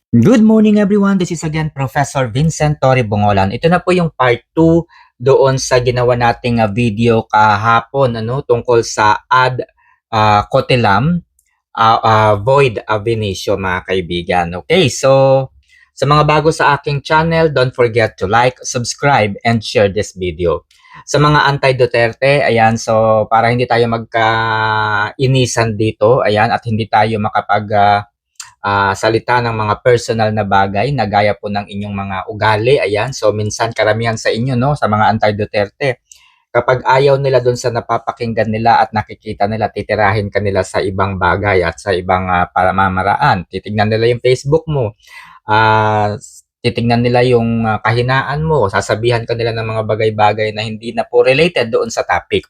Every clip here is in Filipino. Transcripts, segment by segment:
Good morning everyone. This is again Professor Vincent Torre Bongolan. Ito na po yung part 2 doon sa ginawa nating video kahapon tungkol sa ad cotylam void ab initio mga kaibigan. Okay, so sa mga bago sa aking channel, don't forget to like, subscribe, and share this video. Sa mga anti-Duterte, ayan, so para hindi tayo magka-inisan dito, ayan, at hindi tayo salita ng mga personal na bagay na gaya po ng inyong mga ugali. Ayan, so minsan karamihan sa inyo, no, sa mga anti-Duterte, kapag ayaw nila doon sa napapakinggan nila at nakikita nila, titirahin ka nila sa ibang bagay at sa ibang pamamaraan. Titignan nila yung Facebook mo, titignan nila yung kahinaan mo, sasabihan ka nila ng mga bagay-bagay na hindi na po related doon sa topic.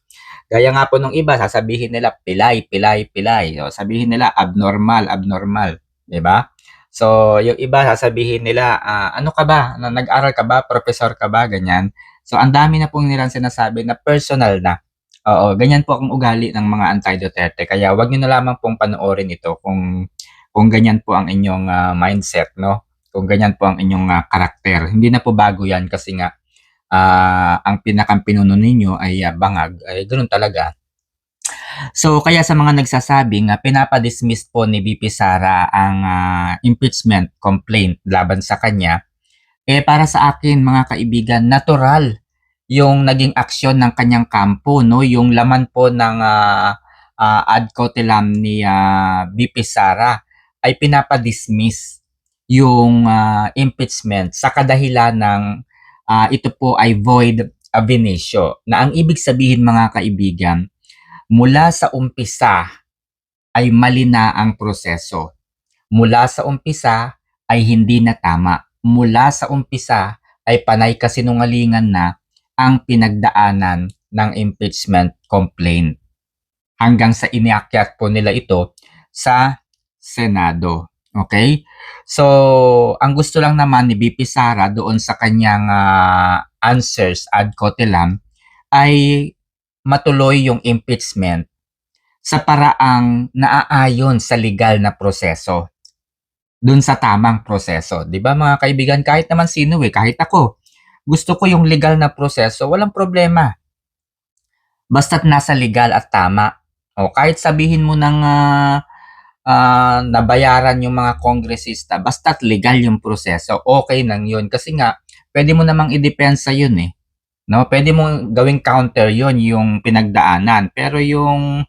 Gaya nga po nung iba, sasabihin nila pilay, pilay, pilay. O, sabihin nila abnormal, abnormal. 'Di ba? So, yung iba sasabihin nila, ano ka ba? Nag-aral ka ba? Professor ka ba? Ganyan. So, ang dami na pong nilang sinasabi na personal na. Oo, ganyan po ang ugali ng mga anti-Duterte. Kaya wag niyo na lamang pong panoorin ito kung ganyan po ang inyong mindset, no? Kung ganyan po ang inyong karakter. Hindi na po bago 'yan kasi nga ang pinakang pinuno ninyo ay bangag, ay ganoon talaga. So kaya sa mga nagsasabing pinapa-dismiss po ni VP Sara ang impeachment complaint laban sa kanya, para sa akin mga kaibigan, natural yung naging aksyon ng kanyang kampo, no? Yung laman po ng ad cotelem ni VP Sara ay pinapa-dismiss yung impeachment sa kadahilan ng ito po ay void ab initio, na ang ibig sabihin mga kaibigan, mula sa umpisa ay mali na ang proseso. Mula sa umpisa ay hindi na tama. Mula sa umpisa ay panay kasinungalingan na ang pinagdaanan ng impeachment complaint. Hanggang sa iniakyat po nila ito sa Senado. Okay? So, ang gusto lang naman ni BP Sara doon sa kanyang answers ad cotelem ay matuloy yung impeachment sa paraang naaayon sa legal na proseso, dun sa tamang proseso. 'Di ba mga kaibigan, kahit naman sino kahit ako, gusto ko yung legal na proseso, walang problema. Basta't nasa legal at tama. O kahit sabihin mo ng nabayaran yung mga kongresista, basta't legal yung proseso, okay nang yun. Kasi nga, pwede mo namang idepensa yun eh. No, pwede mong gawing counter yun, yung pinagdaanan. Pero yung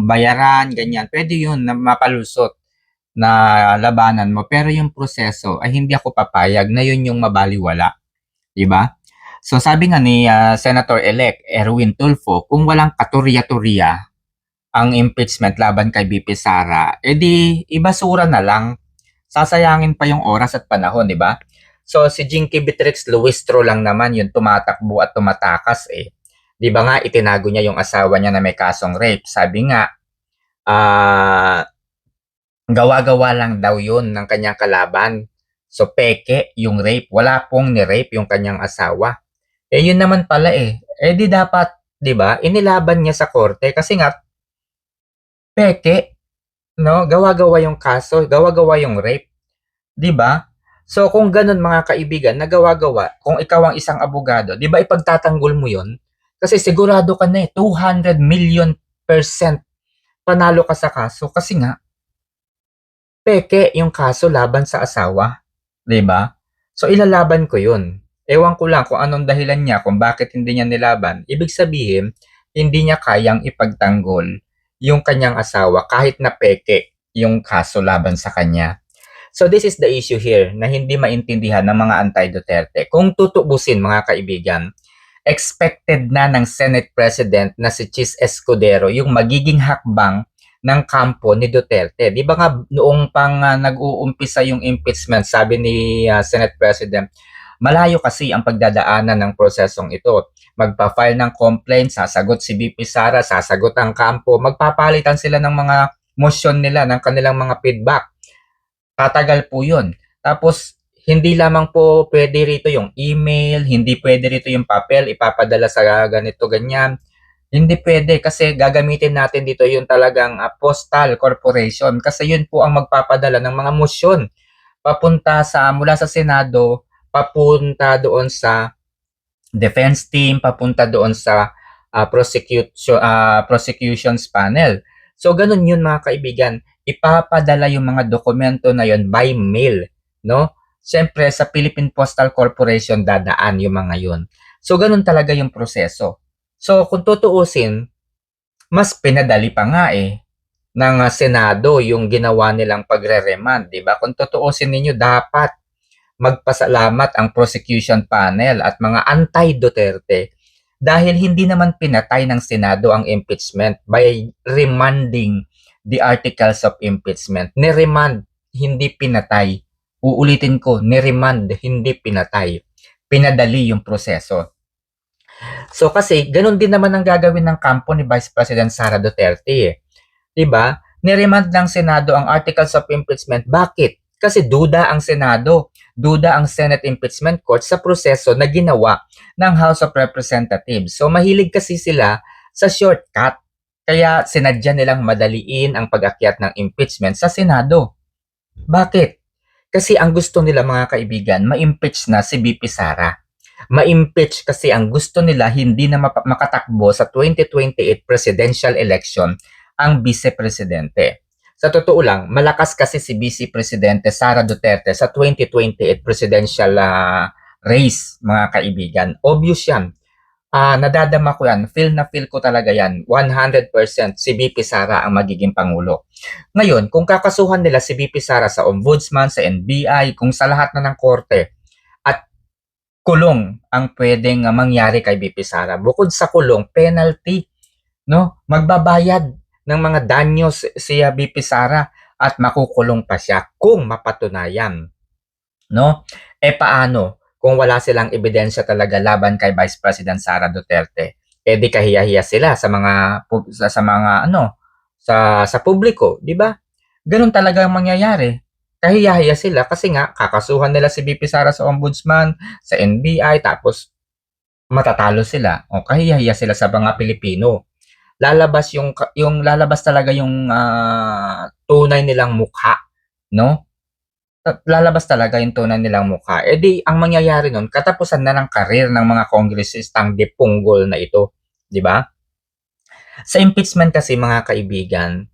bayaran, ganyan, pwede yun na mapalusot na labanan mo. Pero yung proseso ay hindi ako papayag na yun yung mabaliwala. Diba? So sabi nga ni Senator-elect Erwin Tulfo, kung walang katurya-turya ang impeachment laban kay BP Sara, edi ibasura na lang. Sasayangin pa yung oras at panahon, di ba? So si Jinky Beatrix Luistro lang naman yung tumatakbo at tumatakas eh. Di ba nga itinago niya yung asawa niya na may kasong rape. Sabi nga, gawa-gawa lang daw yun ng kanyang kalaban. So peke yung rape. Wala pong ni-rape yung kanyang asawa. Eh yun naman pala eh. Eh di dapat, di ba, inilaban niya sa korte kasi nga peke, no? Gawa-gawa yung kaso, gawa-gawa yung rape, 'di ba? So kung ganun mga kaibigan, nagawa-gawa, kung ikaw ang isang abogado, 'di ba ipagtatanggol mo 'yon? Kasi sigurado ka na 200 million% panalo ka sa kaso kasi nga peke yung kaso laban sa asawa, 'di ba? So ilalaban ko 'yun. Ewan ko lang kung anong dahilan niya kung bakit hindi niya nilaban. Ibig sabihin, hindi niya kayang ipagtanggol yung kanyang asawa kahit na peke yung kaso laban sa kanya. So this is the issue here na hindi maintindihan ng mga anti-Duterte. Kung tutubusin mga kaibigan, expected na ng Senate President na si Chis Escudero yung magiging hakbang ng kampo ni Duterte. Di ba nga noong nag-uumpisa yung impeachment, sabi ni Senate President, malayo kasi ang pagdadaanan ng prosesong ito. Magpa-file ng complaint, sasagot si VP Sara, sasagot ang kampo, magpapalitan sila ng mga motion nila, ng kanilang mga feedback. Tatagal po yun. Tapos, hindi lamang po pwede rito yung email, hindi pwede rito yung papel, ipapadala sa ganito, ganyan. Hindi pwede kasi gagamitin natin dito yung talagang postal corporation kasi yun po ang magpapadala ng mga motion papunta mula sa Senado, papunta doon sa defense team, papunta doon sa prosecutions panel. So ganun yun mga kaibigan, ipapadala yung mga dokumento na yun by mail, no? Siyempre sa Philippine Postal Corporation dadaan yung mga yun. So ganun talaga yung proseso. So kung tutuusin, mas pinadali pa nga ng Senado yung ginawa nilang pagre-remand, 'di ba? Kung tutuusin ninyo, dapat magpasalamat ang prosecution panel at mga anti-Duterte dahil hindi naman pinatay ng Senado ang impeachment by remanding the articles of impeachment. Ni-remand, hindi pinatay. Uulitin ko, ni-remand, hindi pinatay. Pinadali yung proseso. So kasi ganun din naman ang gagawin ng kampo ni Vice President Sara Duterte. 'Di ba? Ni-remand ng Senado ang articles of impeachment. Bakit? Kasi duda ang Senado, duda ang Senate Impeachment Court sa proseso na ginawa ng House of Representatives. So mahilig kasi sila sa shortcut. Kaya sinadya nilang madaliin ang pag-akyat ng impeachment sa Senado. Bakit? Kasi ang gusto nila mga kaibigan, ma-impeach na si BP Sara. Ma-impeach kasi ang gusto nila hindi na makatakbo sa 2028 presidential election ang vice-presidente. Sa totoo lang, malakas kasi si Vice Presidente Sara Duterte sa 2028 presidential race, mga kaibigan. Obvious yan. Nadadama ko yan. Feel na feel ko talaga yan. 100% si VP Sara ang magiging Pangulo. Ngayon, kung kakasuhan nila si VP Sara sa Ombudsman, sa NBI, kung sa lahat na ng korte, at kulong ang pwedeng mangyari kay VP Sara. Bukod sa kulong, penalty, no? Magbabayad ng mga danyos si VP Sara at makukulong pa siya kung mapatunayan, no? Paano kung wala silang ebidensya talaga laban kay Vice President Sara Duterte? Di kahiya-hiya sila sa mga sa publiko, 'di ba? Ganun talaga ang mangyayari. Kahiya-hiya sila kasi nga kakasuhan nila si VP Sara sa Ombudsman, sa NBI, tapos matatalo sila. O kahiya-hiya sila sa mga Pilipino. Lalabas talaga yung tunay nilang mukha, no? Lalabas talaga yung tunay nilang mukha. Di ang mangyayari nun, katapusan na ng karir ng mga kongresistang dipunggol na ito, 'di ba? Sa impeachment kasi mga kaibigan,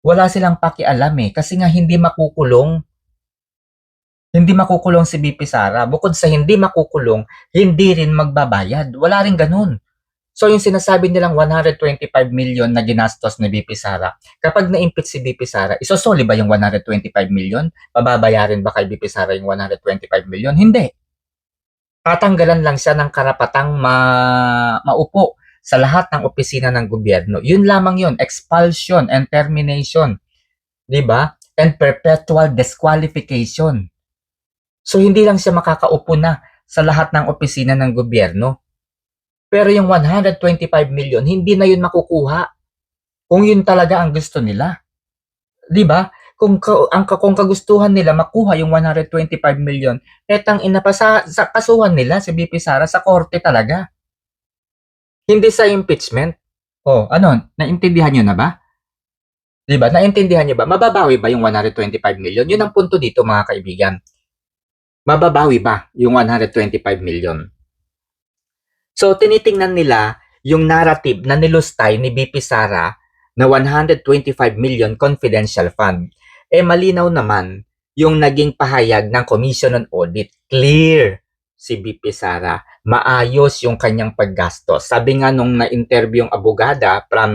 wala silang pakialam kasi nga hindi makukulong si BP Sara. Bukod sa hindi makukulong, hindi rin magbabayad. Wala rin ganun. So yung sinasabi nilang 125 million na ginastos ni BP Sara, kapag na-impeach si BP Sara, isosoli ba yung 125 million? Pababayarin ba kay BP Sara yung 125 million? Hindi. Tatanggalan lang siya ng karapatang maupo sa lahat ng opisina ng gobyerno. Yun lamang yun, expulsion and termination. 'Di ba? And perpetual disqualification. So hindi lang siya makakaupo na sa lahat ng opisina ng gobyerno. Pero yung 125 million, hindi na yun makukuha kung yun talaga ang gusto nila. 'Di ba? Kung kagustuhan nila makuha yung 125 million, etang inapasa sa kasuhan nila si BP Sara sa korte talaga. Hindi sa impeachment. Oh, ano? Naintindihan niyo na ba? 'Di ba? Naintindihan niyo ba? Mababawi ba yung 125 million? Yun ang punto dito mga kaibigan. Mababawi ba yung 125 million? So, tinitingnan nila yung narrative na nilustay ni BP Sara na 125 million confidential fund. Malinaw naman yung naging pahayag ng Commission on Audit. Clear si BP Sara. Maayos yung kanyang paggastos. Sabi nga nung na-interview yung abogada from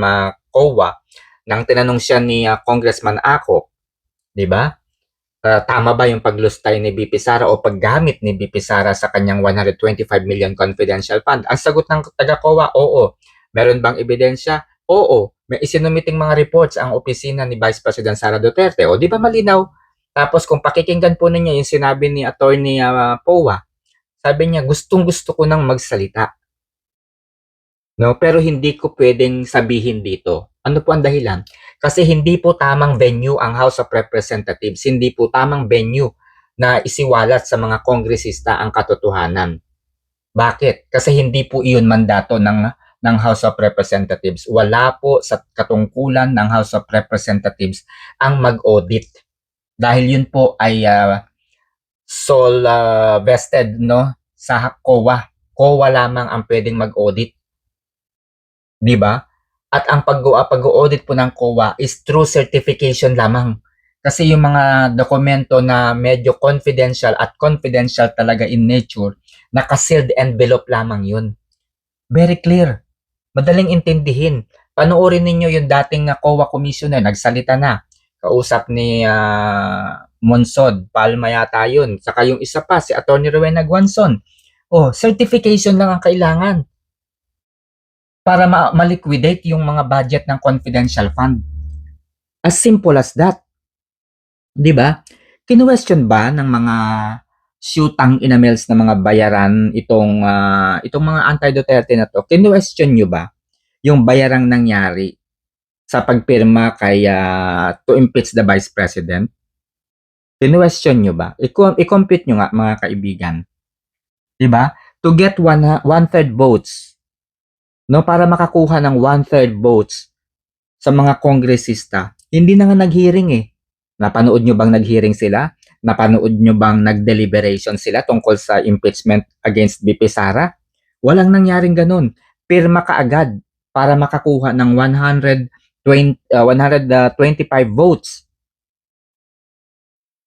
COA, nang tinanong siya ni Congressman Ako, di ba? Tama ba yung paglustay ni BP Sara o paggamit ni BP Sara sa kanyang 125 million confidential fund? Ang sagot ng taga-COA, oo. Meron bang ebidensya? Oo. May isinumiting mga reports ang opisina ni Vice President Sara Duterte. O di ba malinaw? Tapos kung pakikinggan po ninyo yung sinabi ni Attorney Powa, sabi niya, gustong-gusto ko nang magsalita. No, pero hindi ko pwedeng sabihin dito. Ano po ang dahilan? Kasi hindi po tamang venue ang House of Representatives. Hindi po tamang venue na isiwalat sa mga kongresista ang katotohanan. Bakit? Kasi hindi po iyon mandato ng ng House of Representatives. Wala po sa katungkulan ng House of Representatives ang mag-audit. Dahil yun po ay sole vested no sa COA. COA lamang ang pwedeng mag-audit. 'Di ba? At ang pag-audit po ng COA is through certification lamang. Kasi yung mga dokumento na medyo confidential at confidential talaga in nature, naka-sealed envelope lamang yun. Very clear. Madaling intindihin. Panoorin ninyo yung dating COA commissioner, nagsalita na. Kausap ni Monsod, Palma yata yun. Saka yung isa pa, si Atty. Rowena Guanzon. Oh, certification lang ang kailangan para ma-liquidate yung mga budget ng confidential fund. As simple as that. 'Di ba? Kinu-question ba ng mga shootang emails na mga bayaran itong mga anti-Duterte na to? Kinu-question nyo ba yung bayarang nangyari sa pagpirma kay to impeach the Vice President? Kinu-question nyo ba? I-compute nyo nga mga kaibigan. 'Di ba? To get one-third votes, no, para makakuha ng one-third votes sa mga kongresista, hindi na nga nag-hearing eh. Napanood nyo bang nag-hearing sila? Napanood nyo bang nag-deliberation sila tungkol sa impeachment against BP Sara? Walang nangyaring ganun. Pirma kaagad para makakuha ng 125 votes.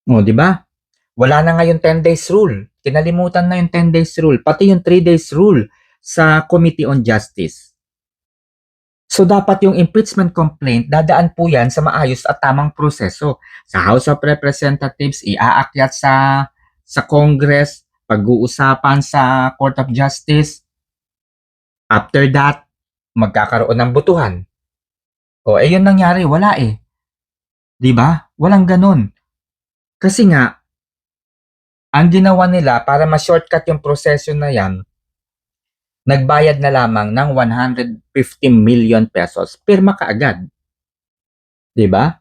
O, di ba? Wala na ngayon 10 days rule. Kinalimutan na yung 10 days rule. Pati yung 3 days rule sa Committee on Justice. So dapat yung impeachment complaint, dadaan po yan sa maayos at tamang proseso. Sa House of Representatives, iaakyat sa Congress, pag-uusapan sa Court of Justice. After that, magkakaroon ng botohan. O, yun nangyari, wala eh. 'Di ba? Walang ganun. Kasi nga, ang ginawa nila para ma-shortcut yung proseso na yan, nagbayad na lamang ng 150 million pesos. Pirma kaagad. 'Di ba?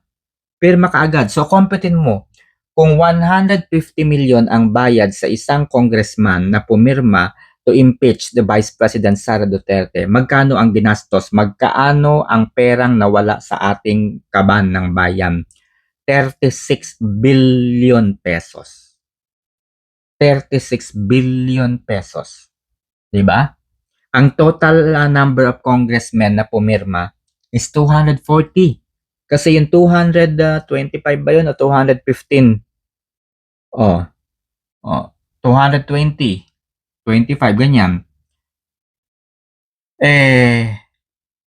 Pirma kaagad. So, computin mo, kung 150 million ang bayad sa isang congressman na pumirma to impeach the Vice President Sara Duterte, magkano ang ginastos? Magkaano ang perang nawala sa ating kaban ng bayan? 36 billion pesos. 36 billion pesos. 'Di ba? Ang total number of congressmen na pumirma is 240. Kasi yung 225 ba yun o 215? Oh, 220, 25, ganyan.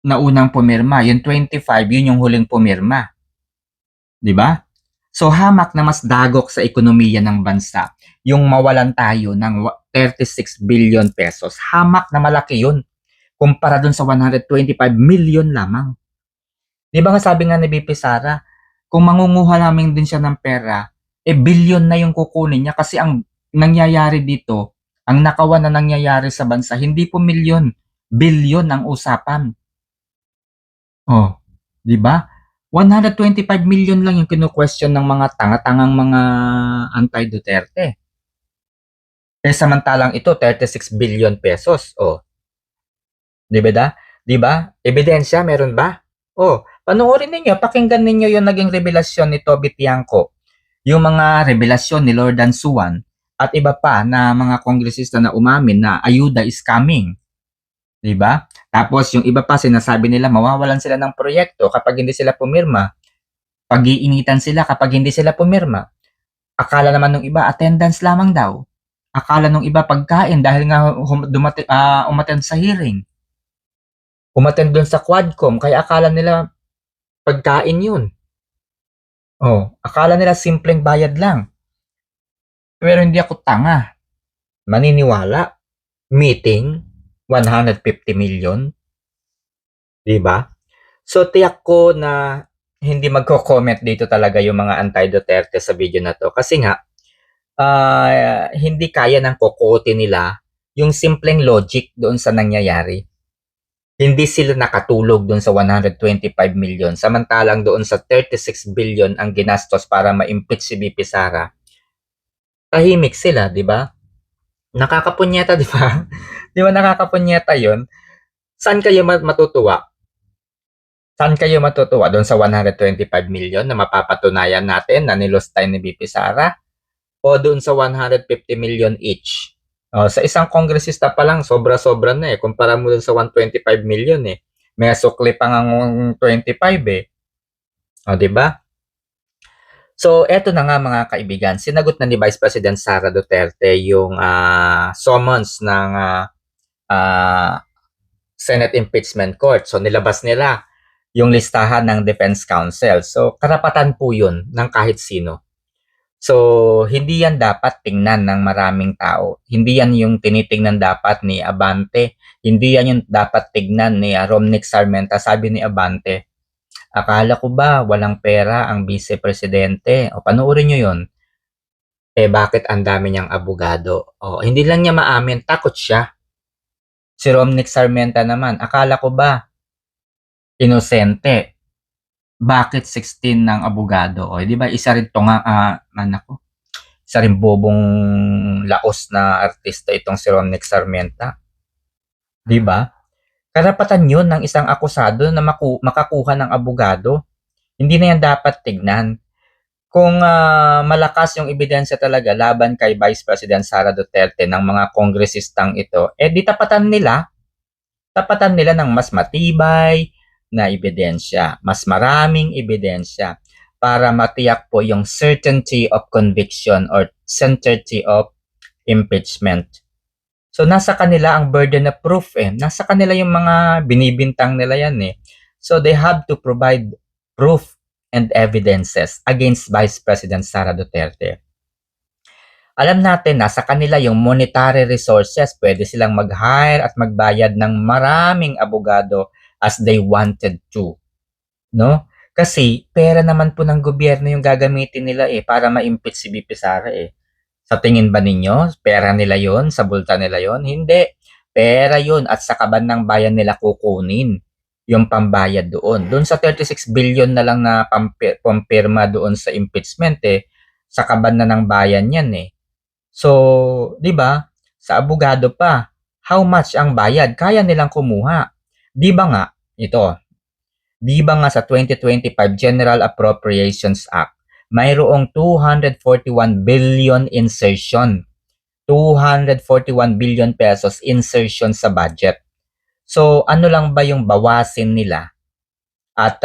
Naunang pumirma. Yung 25, yun yung huling pumirma. 'Di ba? So, hamak na mas dagok sa ekonomiya ng bansa yung mawalan tayo ng 36 billion pesos. Hamak na malaki yun kumpara dun sa 125 million lamang. Di ba nga sabi nga ni BP Sara, kung mangunguha namin din siya ng pera, billion na yung kukunin niya kasi ang nangyayari dito, ang nakawan na nangyayari sa bansa, hindi po milyon, billion ang usapan. Oh, di ba? 125 million lang yung kinu-question ng mga tanga-tangang mga anti-Duterte. Samantalang ito, 36 billion pesos. Oh. Di ba? Di ba? Ebidensya, meron ba? Oh, panoorin ninyo, pakinggan ninyo yung naging revelasyon ni Toby Tiangco. Yung mga revelasyon ni Lord Dansuan at iba pa na mga kongresista na umamin na ayuda is coming. Di ba? Tapos yung iba pa sinasabi nila mawawalan sila ng proyekto kapag hindi sila pumirma. Pag-iinitan sila kapag hindi sila pumirma. Akala naman ng iba attendance lamang daw. Akala ng iba pagkain dahil nga umattend sa hearing. Umattend doon sa Quadcom kaya akala nila pagkain yun. Oh, akala nila simpleng bayad lang. Pero hindi ako tanga. Maniniwala. Meeting 150 million. 'Di ba? So tiyak ko na hindi magko-comment dito talaga yung mga anti-Duterte sa video na to kasi nga hindi kaya ng kokote nila yung simpleng logic doon sa nangyayari. Hindi sila nakatulog doon sa 125 million samantalang doon sa 36 billion ang ginastos para ma-impeach si BP Sara. Tahimik sila, 'di ba? Nakakapunyeta, 'di ba? 'Di ba nakakapunyeta 'yon? Saan kayo matutuwa? Saan kayo matutuwa? Doon sa 125 million na mapapatunayan natin na nilustay ni BP Sara? O doon sa 150 million each? Sa isang kongresista pa lang, sobra-sobra na eh. Kumpara mo doon sa 125 million eh. May sukli pa ng 25 eh. Di ba? So, eto na nga mga kaibigan. Sinagot na ni Vice President Sara Duterte yung summons ng Senate Impeachment Court. So, nilabas nila yung listahan ng Defense Counsel. So, karapatan po yun ng kahit sino. So, hindi yan dapat tingnan ng maraming tao. Hindi yan yung tinitingnan dapat ni Abante. Hindi yan yung dapat tignan ni Romnick Sarmenta. Sabi ni Abante, akala ko ba walang pera ang Vice Presidente? O, panoorin nyo yun. Bakit ang dami niyang abogado? Hindi lang niya maamin, takot siya. Si Romnick Sarmenta naman, akala ko ba inosente? Bakit 16 ng abogado? Di ba isa rin to nga, isa rin bobong laos na artista itong si Romnick Sarmenta. Di ba? Karapatan yun ng isang akusado na makakuha ng abogado. Hindi na yan dapat tignan. Kung malakas yung ebidensya talaga laban kay Vice President Sara Duterte ng mga kongresistang ito, di tapatan nila ng mas matibay na ebidensya, mas maraming ebidensya para matiyak po yung certainty of conviction or certainty of impeachment. So, nasa kanila ang burden of proof eh. Nasa kanila yung mga binibintang nila yan eh. So, they have to provide proof and evidences against Vice President Sara Duterte. Alam natin, nasa kanila yung monetary resources. Pwede silang mag-hire at magbayad ng maraming abogado as they wanted to. No? Kasi pera naman po ng gobyerno yung gagamitin nila eh para ma-impeach si BP Sara eh. Sa tingin ba ninyo, pera nila yon, sa bulta nila yon? Hindi. Pera yon at sa kaban ng bayan nila kukunin yung pambayad doon. Doon sa 36 billion na lang na pampirma doon sa impeachment eh, sa kaban na ng bayan yan eh. So, di ba? Sa abogado pa, how much ang bayad? Kaya nilang kumuha. Di ba nga, ito, di ba nga sa 2025 General Appropriations Act, mayroong 241 billion insertion. 241 billion pesos insertion sa budget. So, ano lang ba yung bawasin nila? At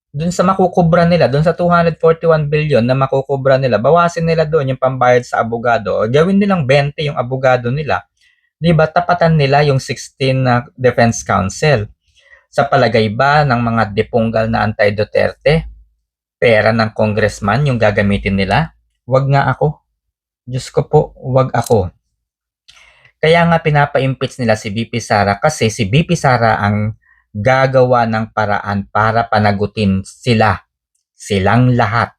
dun sa makukubra nila, dun sa 241 billion na makukubra nila, bawasin nila doon yung pambayad sa abogado. Gawin nilang 20 yung abogado nila. Di ba? Tapatan nila yung 16 na defense counsel. Sa palagay ba ng mga depunggal na anti-Duterte, pera ng congressman yung gagamitin nila? Wag nga ako. Diyos ko po, wag ako. Kaya nga pinapa-impeach nila si BP Sara kasi si BP Sara ang gagawa ng paraan para panagutin silang lahat,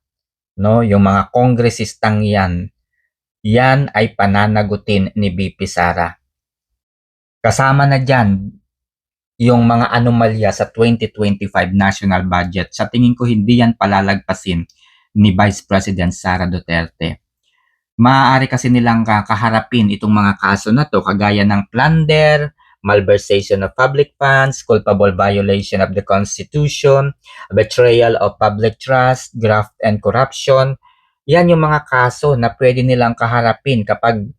no? Yung mga kongresistang yan ay pananagutin ni BP Sara. Kasama na dyan yung mga anomalya sa 2025 national budget. Sa tingin ko hindi yan palalagpasin ni Vice President Sara Duterte. Maaari kasi nilang kaharapin itong mga kaso na to kagaya ng plunder, malversation of public funds, culpable violation of the Constitution, betrayal of public trust, graft and corruption. Yan yung mga kaso na pwede nilang kaharapin kapag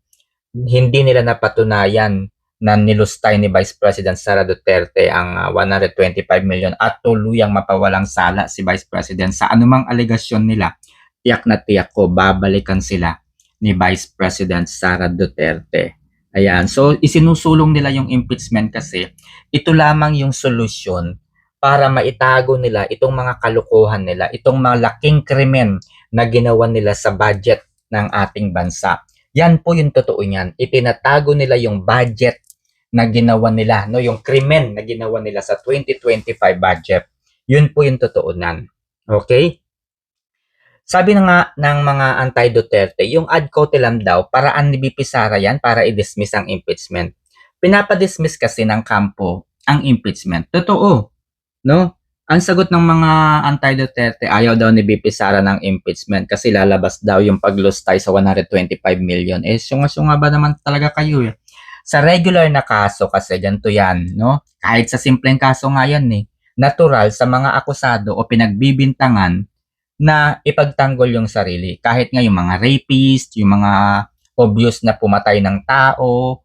hindi nila napatunayan na nilustay ni Vice President Sara Duterte ang 125 million at tuluyang mapawalang sala si Vice President sa anumang alegasyon nila. Tiyak na tiyak ko, babalikan sila ni Vice President Sara Duterte. Ayan. So, isinusulong nila yung impeachment kasi ito lamang yung solusyon para maitago nila itong mga kalukuhan nila, itong malaking krimen na ginawa nila sa budget ng ating bansa. Yan po yung totoo niyan. Itinatago nila yung budget na ginawa nila, no? Yung krimen na ginawa nila sa 2025 budget. Yun po yung totoo nan. Okay? Sabi na nga ng mga anti-Duterte, yung ad cautelam daw, paraan ni BP Sara yan para i-dismiss ang impeachment. Pinapa-dismiss kasi ng kampo ang impeachment. Totoo, no? Ang sagot ng mga anti-Duterte, ayaw daw ni BP Sara ng impeachment kasi lalabas daw yung paglustay sa 125 million. Syunga-syunga ba naman talaga kayo eh? Sa regular na kaso kasi ganito yan, no? Kahit sa simpleng kaso nga yan eh, natural sa mga akusado o pinagbibintangan na ipagtanggol yung sarili. Kahit nga yung mga rapist, yung mga obvious na pumatay ng tao,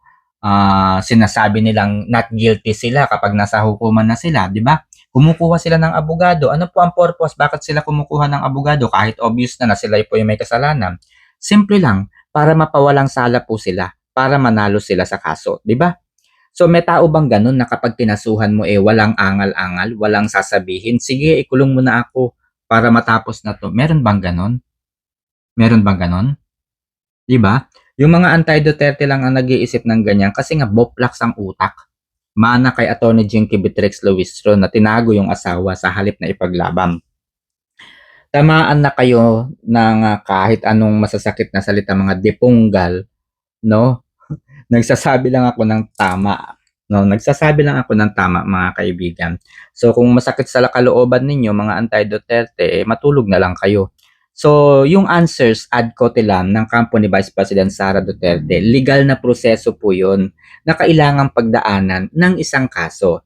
sinasabi nilang not guilty sila kapag nasa hukuman na sila, di ba? Kumukuha sila ng abogado. Ano po ang purpose? Bakit sila kumukuha ng abogado kahit obvious na sila po yung may kasalanan? Simple lang, para mapawalang sala po sila, para manalo sila sa kaso, di ba? So may tao bang ganun na kapag kinasuhan mo walang angal-angal, walang sasabihin, sige ikulong mo na ako para matapos na to. Meron bang ganun? Meron bang ganun? Di ba? Yung mga anti-Duterte lang ang nag-iisip ng ganyan kasi nga boplax ang utak. Mana kay Atty. Jinky Beatrix Luistro na tinago yung asawa sa halip na ipaglaban. Tamaan na kayo ng kahit anong masasakit na salita, mga depunggal, no? Nagsasabi lang ako ng tama. No, nagsasabi lang ako ng tama, mga kaibigan. So kung masakit sa kalooban ninyo mga anti-Duterte, matulog na lang kayo. So yung answers ad cotelam ng kampo ni Vice President Sara Duterte, legal na proseso po 'yun na kailangang pagdaanan ng isang kaso.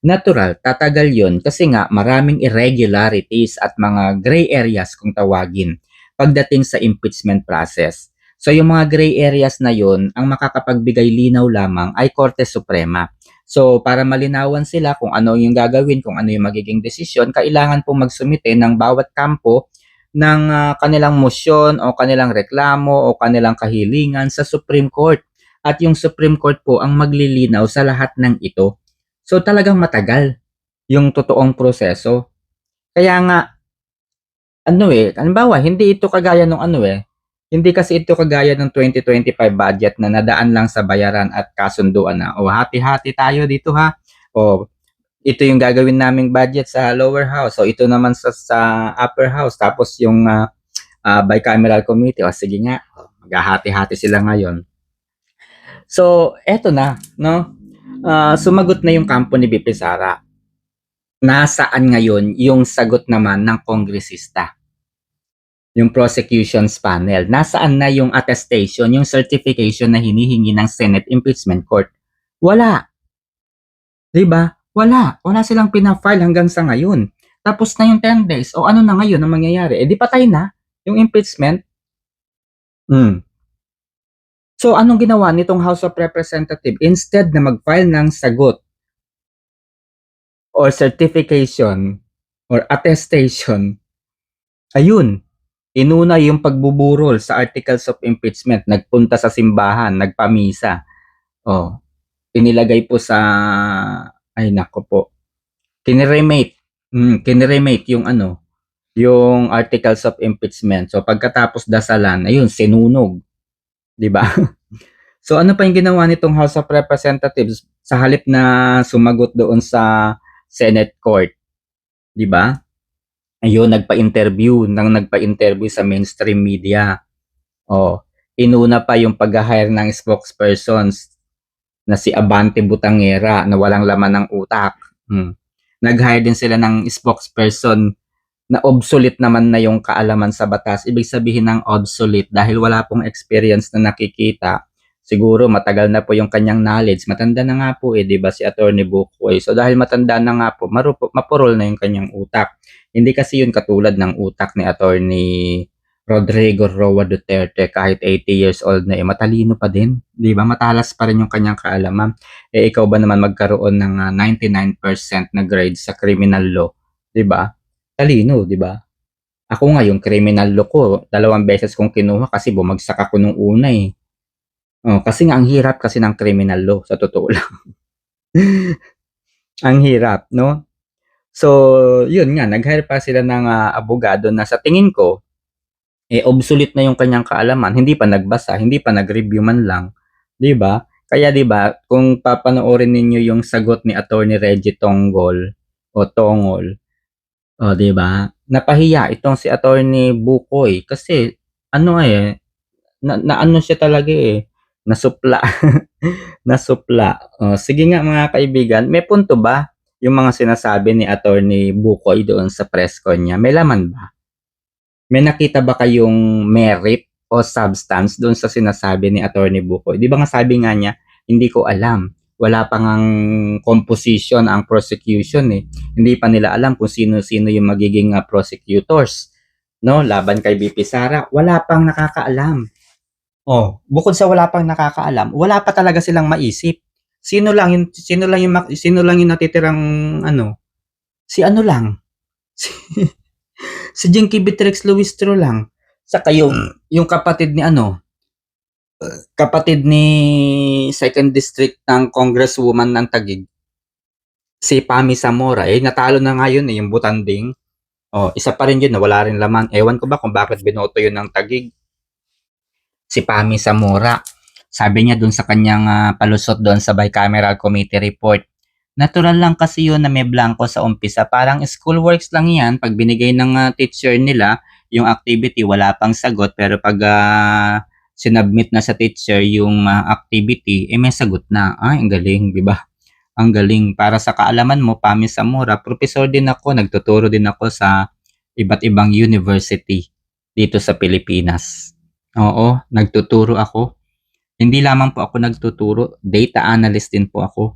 Natural, tatagal 'yun kasi nga maraming irregularities at mga gray areas kung tawagin pagdating sa impeachment process. So yung mga gray areas na yun, ang makakapagbigay linaw lamang ay Korte Suprema. So para malinawan sila kung ano yung gagawin, kung ano yung magiging desisyon, kailangan po magsumite ng bawat kampo ng kanilang motion o kanilang reklamo o kanilang kahilingan sa Supreme Court. At yung Supreme Court po ang maglilinaw sa lahat ng ito. So talagang matagal yung totoong proseso. Kaya nga, halimbawa, hindi ito kagaya ng hindi kasi ito kagaya ng 2025 budget na nadaan lang sa bayaran at kasunduan na, o hati-hati tayo dito ha, o ito yung gagawin naming budget sa lower house, o ito naman sa upper house, tapos yung bicameral committee, o sige nga, maghahati-hati sila ngayon. So, eto na, no? Sumagot na yung kampo ni BP Sara. Nasaan ngayon yung sagot naman ng kongresista? Yung prosecution's panel. Nasaan na yung attestation, yung certification na hinihingi ng Senate Impeachment Court? Wala. 'Di ba? Wala. Wala silang pina-file hanggang sa ngayon. Tapos na yung 10 days. O ano na ngayon ang mangyayari? Di patay na yung impeachment. So anong ginawa nitong House of Representatives? Instead na mag-file ng sagot or certification or attestation, ayun, inuna yung pagbuburol sa articles of impeachment, nagpunta sa simbahan, nagpamisa. Inilagay po sa, ay nako po, kiniremate yung yung articles of impeachment. So pagkatapos dasalan, ayun, sinunog. 'Di ba? So ano pa yung ginawa nitong House of Representatives sa halip na sumagot doon sa Senate Court? 'Di ba? Ayun, nagpa-interview sa mainstream media. Inuna pa yung pag-hire ng spokespersons na si Abante Butangera na walang laman ng utak. Nag-hire din sila ng spokesperson na obsolete naman na yung kaalaman sa batas. Ibig sabihin ng obsolete dahil wala pong experience na nakikita. Siguro matagal na po yung kanyang knowledge. Matanda na nga po di ba si Atty. Bukoy. So dahil matanda na nga po, mapurol na yung kanyang utak. Hindi kasi yun katulad ng utak ni Atty. Rodrigo Roa Duterte, kahit 80 years old na matalino pa din, 'di ba? Matalas pa rin yung kanyang kaalaman. Ikaw ba naman magkaroon ng 99% na grade sa criminal law, 'di ba? Talino, 'di ba? Ako nga yung criminal law ko, 2 beses kong kinuha kasi bumagsak ako nung una kasi nga ang hirap kasi ng criminal law sa totoo lang. Ang hirap, no? So, yun nga, nag-hire pa sila ng abogado na sa tingin ko obsolete na yung kanyang kaalaman, hindi pa nagbasa, hindi pa nag-review man lang, 'di ba? Kaya 'di ba, kung papanoorin ninyo yung sagot ni Attorney Reggie Tongol o Tongol, 'di ba? Napahiya itong si Attorney Bukoy kasi ano siya talaga nasupla. Nasupla. Sige nga mga kaibigan, may punto ba yung mga sinasabi ni Attorney Bukoy doon sa press con niya? May laman ba? May nakita ba kayong merit o substance doon sa sinasabi ni Attorney Bukoy? Di ba nga sabi nga niya, Hindi ko alam. Wala pa ngang composition ang prosecution eh. Hindi pa nila alam kung sino-sino yung magiging prosecutors, no? Laban kay VP Sara, wala pang nakakaalam. Oh, bukod sa wala pang nakakaalam, wala pa talaga silang maisip. Sino lang yung natitirang ano? Si ano lang? Si Jinky Beatrix Luistro lang. Saka yung kapatid ni ano, kapatid ni 2nd District ng Congresswoman ng Taguig, si Pami Zamora. Eh, natalo na nga yun eh, yung butanding. Oh, isa pa rin yun na wala rin laman. Ewan ko ba kung bakit binoto yun ng Taguig. Si Pami Zamora. Sabi niya dun sa kanyang palusot doon sa bicameral committee report, natural lang kasi yun na may blanco sa umpisa. Parang schoolworks lang yan. Pag binigay ng teacher nila, yung activity, wala pang sagot. Pero pag sinubmit na sa teacher yung activity, eh may sagot na. Ay, ang galing, di ba? Ang galing. Para sa kaalaman mo, Pami Zamora, professor din ako. Nagtuturo din ako sa iba't ibang university dito sa Pilipinas. Oo, nagtuturo ako. Hindi lamang po ako nagtuturo, data analyst din po ako.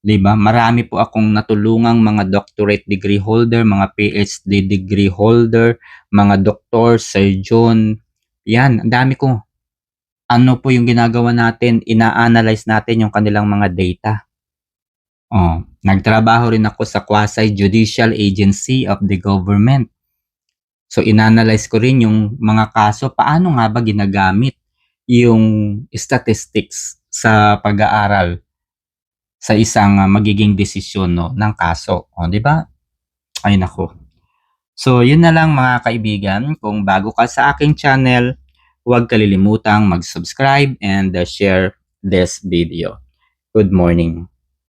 'Di ba? Marami po akong natulungang mga doctorate degree holder, mga PhD degree holder, mga doktor, surgeon. Yan, ang dami ko. Ano po yung ginagawa natin? Ina-analyze natin yung kanilang mga data. Oh, nagtrabaho rin ako sa quasi-judicial agency of the government. So, inanalyze ko rin yung mga kaso, paano nga ba ginagamit yung statistics sa pag-aaral sa isang magiging desisyon no, ng kaso. O, di ba? Ay nako. So, yun na lang mga kaibigan. Kung bago ka sa aking channel, huwag kalilimutang mag-subscribe and share this video. Good morning.